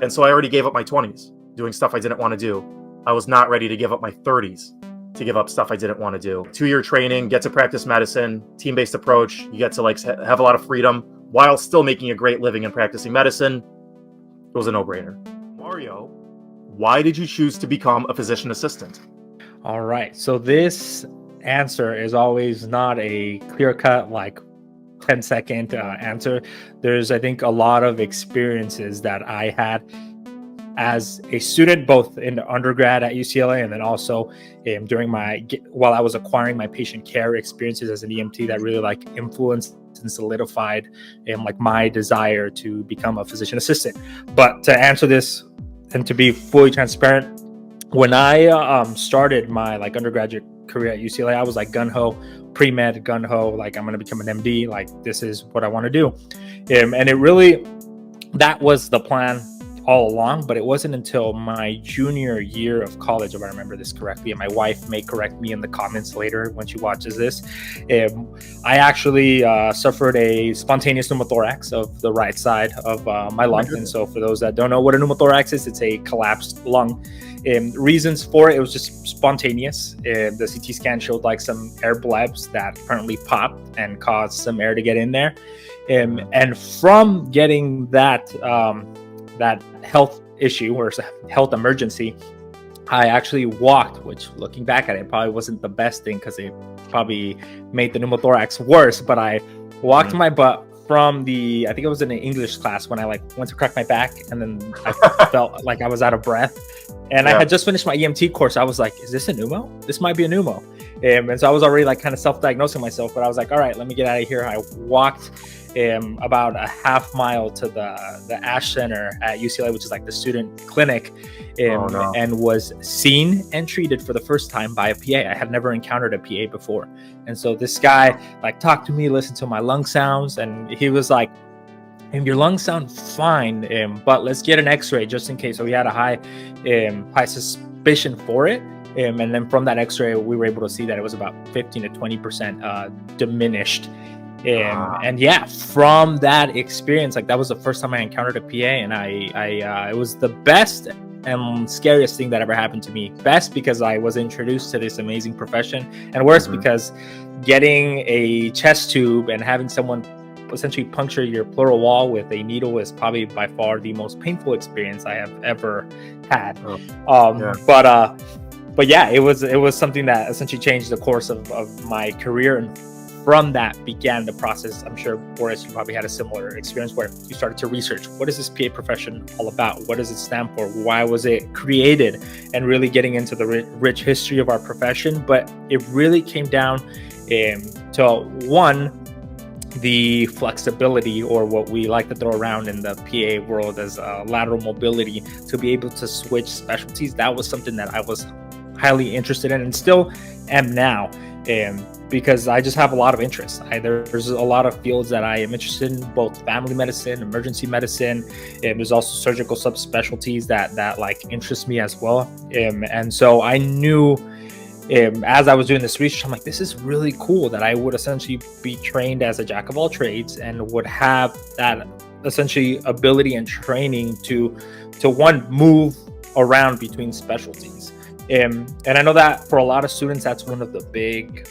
And so I already gave up my 20s doing stuff I didn't want to do. I was not ready to give up my 30s to give up stuff I didn't want to do. 2-year training, get to practice medicine, team-based approach. You get to like have a lot of freedom while still making a great living and practicing medicine. It was a no-brainer. Mario, why did you choose to become a physician assistant? All right. So this answer is always not a clear-cut, like 10-second answer. There's, I think, a lot of experiences that I had as a student, both in undergrad at UCLA and then also while I was acquiring my patient care experiences as an EMT, that really like influenced and solidified like my desire to become a physician assistant. But to answer this and to be fully transparent, when I started my like undergraduate career at UCLA, I was like gung-ho, pre-med gung-ho, like I'm going to become an MD, like this is what I want to do. And it really, that was the plan all along, but it wasn't until my junior year of college, if I remember this correctly, and my wife may correct me in the comments later when she watches this, I actually suffered a spontaneous pneumothorax of the right side of my lung. And so for those that don't know what a pneumothorax is, it's a collapsed lung. Reasons for it was just spontaneous. The CT scan showed like some air blebs that apparently popped and caused some air to get in there. And from getting that health issue or health emergency, I actually walked, which looking back at it probably wasn't the best thing because it probably made the pneumothorax worse, but I walked my butt from I think it was in an English class when I like went to crack my back, and then I felt like I was out of breath. And I had just finished my EMT course. I was like, is this a pneumo? This might be a pneumo. And so I was already like kind of self-diagnosing myself, but I was like, all right, let me get out of here. I walked about a half mile to the ASH Center at UCLA, which is like the student clinic, and was seen and treated for the first time by a PA. I had never encountered a PA before. And so this guy like talked to me, listened to my lung sounds, and he was like, your lungs sound fine, but let's get an x-ray just in case. So we had a high suspicion for it. And then from that x-ray, we were able to see that it was about 15 to 20% diminished. And yeah, from that experience, like that was the first time I encountered a PA, and it was the best and scariest thing that ever happened to me. Best because I was introduced to this amazing profession, and worse because getting a chest tube and having someone essentially puncture your pleural wall with a needle is probably by far the most painful experience I have ever had. But yeah, it was something that essentially changed the course of my career, and from that began the process. I'm sure, Boris, you probably had a similar experience where you started to research, what is this PA profession all about? What does it stand for? Why was it created? And really getting into the rich history of our profession. But it really came down to one, the flexibility, or what we like to throw around in the PA world as lateral mobility, to be able to switch specialties. That was something that I was highly interested in and still am now. Because I just have a lot of interest. There's a lot of fields that I am interested in, both family medicine, emergency medicine, and there's also surgical subspecialties that like interest me as well. And so I knew as I was doing this research, I'm like, this is really cool that I would essentially be trained as a jack of all trades and would have that essentially ability and training to one, move around between specialties. And I know that for a lot of students, that's one of the big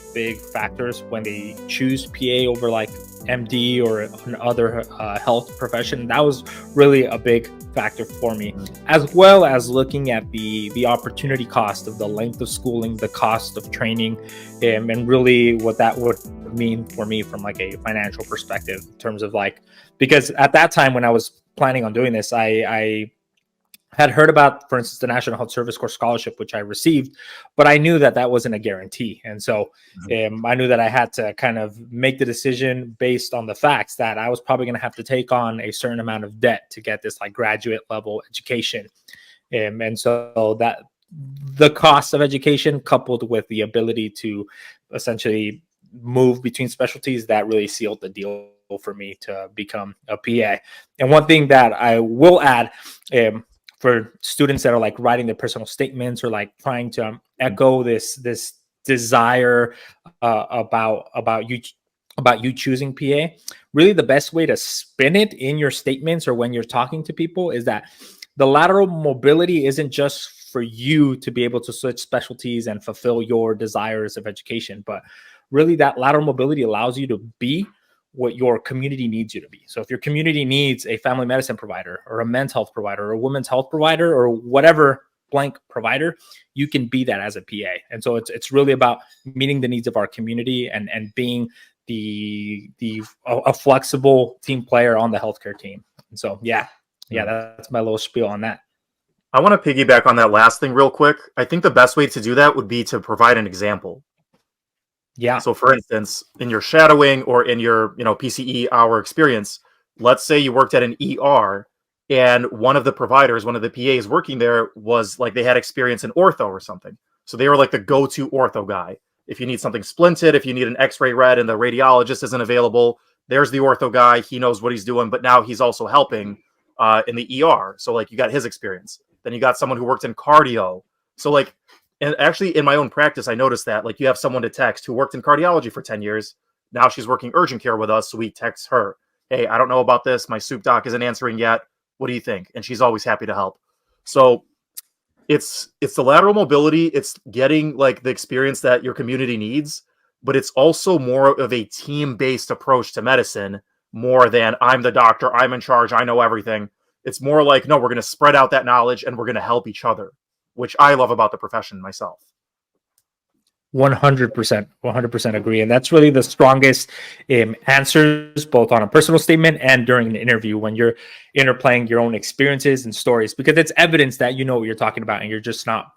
factors when they choose PA over like MD or another health profession. That was really a big factor for me, as well as looking at the opportunity cost of the length of schooling, the cost of training, and really what that would mean for me from like a financial perspective in terms of like, because at that time when I was planning on doing this, I had heard about, for instance, the National Health Service Corps scholarship, which I received, but I knew that wasn't a guarantee. And so I knew that I had to kind of make the decision based on the facts that I was probably going to have to take on a certain amount of debt to get this like graduate level education. And so that the cost of education coupled with the ability to essentially move between specialties, that really sealed the deal for me to become a PA. And one thing that I will add, for students that are like writing their personal statements or like trying to echo this desire about you choosing PA, really the best way to spin it in your statements or when you're talking to people is that the lateral mobility isn't just for you to be able to switch specialties and fulfill your desires of education, but really that lateral mobility allows you to be what your community needs you to be. So if your community needs a family medicine provider or a men's health provider or a women's health provider or whatever blank provider, you can be that as a PA. And so it's really about meeting the needs of our community and being a flexible team player on the healthcare team. And so yeah, that's my little spiel on that. I want to piggyback on that last thing real quick. I think the best way to do that would be to provide an example. Yeah. So for instance, in your shadowing or in your, PCE hour experience, let's say you worked at an ER and one of the providers, one of the PAs working there was like they had experience in ortho or something. So they were like the go-to ortho guy. If you need something splinted, if you need an x-ray read and the radiologist isn't available, there's the ortho guy. He knows what he's doing, but now he's also helping in the ER. So like you got his experience. Then you got someone who worked in cardio. So like, and actually in my own practice, I noticed that like you have someone to text who worked in cardiology for 10 years. Now she's working urgent care with us. So we text her, hey, I don't know about this. My soup doc isn't answering yet. What do you think? And she's always happy to help. So it's the lateral mobility. It's getting like the experience that your community needs, but it's also more of a team-based approach to medicine more than I'm the doctor, I'm in charge, I know everything. It's more like, no, we're going to spread out that knowledge and we're going to help each other, which I love about the profession myself. 100% agree. And that's really the strongest answers, both on a personal statement and during an interview when you're interplaying your own experiences and stories, because it's evidence that you know what you're talking about and you're just not,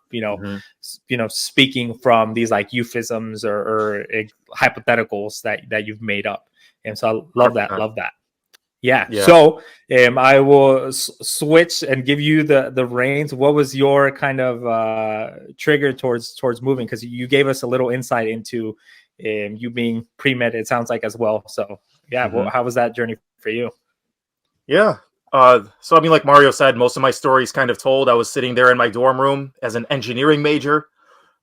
speaking from these like euphemisms or hypotheticals that you've made up. And so I love that. Love that. Yeah. So I will switch and give you the reins. What was your kind of trigger towards moving? Because you gave us a little insight into you being pre-med, it sounds like, as well. So yeah, well, how was that journey for you? Yeah. So I mean, like Mario said, most of my stories kind of told. I was sitting there in my dorm room as an engineering major.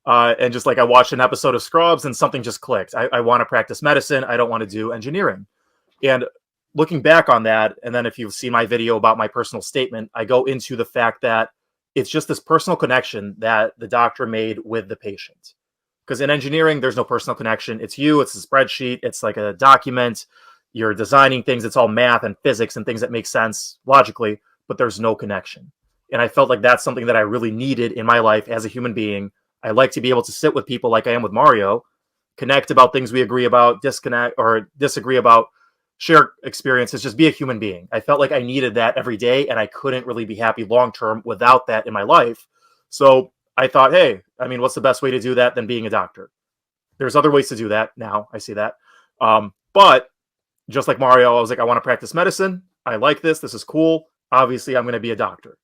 And just like I watched an episode of Scrubs and something just clicked. I want to practice medicine. I don't want to do engineering. And looking back on that, and then if you've seen my video about my personal statement, I go into the fact that it's just this personal connection that the doctor made with the patient. Because in engineering, there's no personal connection. It's you, it's a spreadsheet, it's like a document. You're designing things. It's all math and physics and things that make sense logically, but there's no connection. And I felt like that's something that I really needed in my life as a human being. I like to be able to sit with people like I am with Mario, connect about things we agree about, disconnect or disagree about, share experiences, just be a human being. I felt like I needed that every day, and I couldn't really be happy long-term without that in my life. So I thought, hey, I mean, what's the best way to do that than being a doctor? There's other ways to do that. Now I see that. But just like Mario, I was like, I want to practice medicine. I like this. This is cool. Obviously, I'm going to be a doctor.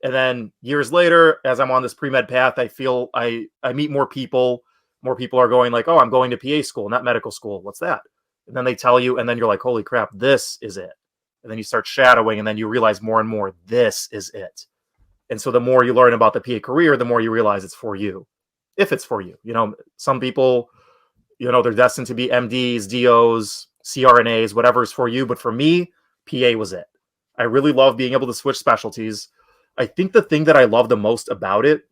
And then years later, as I'm on this pre-med path, I feel I meet more people. More people are going like, oh, I'm going to PA school, not medical school. What's that? And then they tell you, and then you're like, holy crap, this is it. And then you start shadowing, and then you realize more and more, this is it. And so the more you learn about the PA career, the more you realize it's for you. If it's for you. Some people, they're destined to be MDs, DOs, CRNAs, whatever is for you. But for me, PA was it. I really love being able to switch specialties. I think the thing that I love the most about it,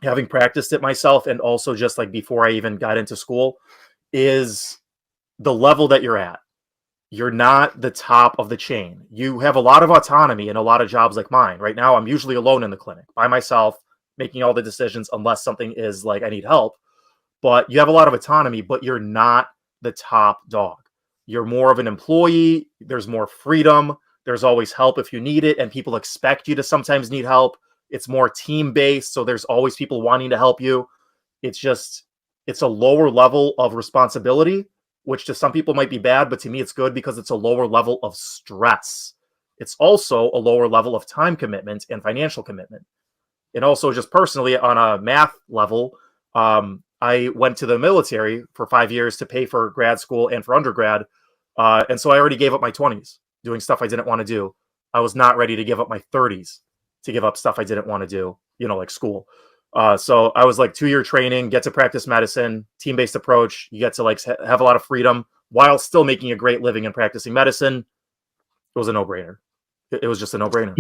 having practiced it myself, and also just like before I even got into school, is the level that you're at. You're not the top of the chain. You have a lot of autonomy in a lot of jobs like mine. Right now, I'm usually alone in the clinic by myself, making all the decisions unless something is like I need help. But you have a lot of autonomy, but you're not the top dog. You're more of an employee. There's more freedom. There's always help if you need it, and people expect you to sometimes need help. It's more team-based, so there's always people wanting to help you. It's a lower level of responsibility, which to some people might be bad, but to me it's good because it's a lower level of stress. It's also a lower level of time commitment and financial commitment. And also just personally on a math level, I went to the military for 5 years to pay for grad school and for undergrad. And so I already gave up my 20s doing stuff I didn't want to do. I was not ready to give up my 30s to give up stuff I didn't want to do, like school. So I was like 2-year training, get to practice medicine, team-based approach. You get to like have a lot of freedom while still making a great living and practicing medicine. It was a no-brainer. It was just a no-brainer.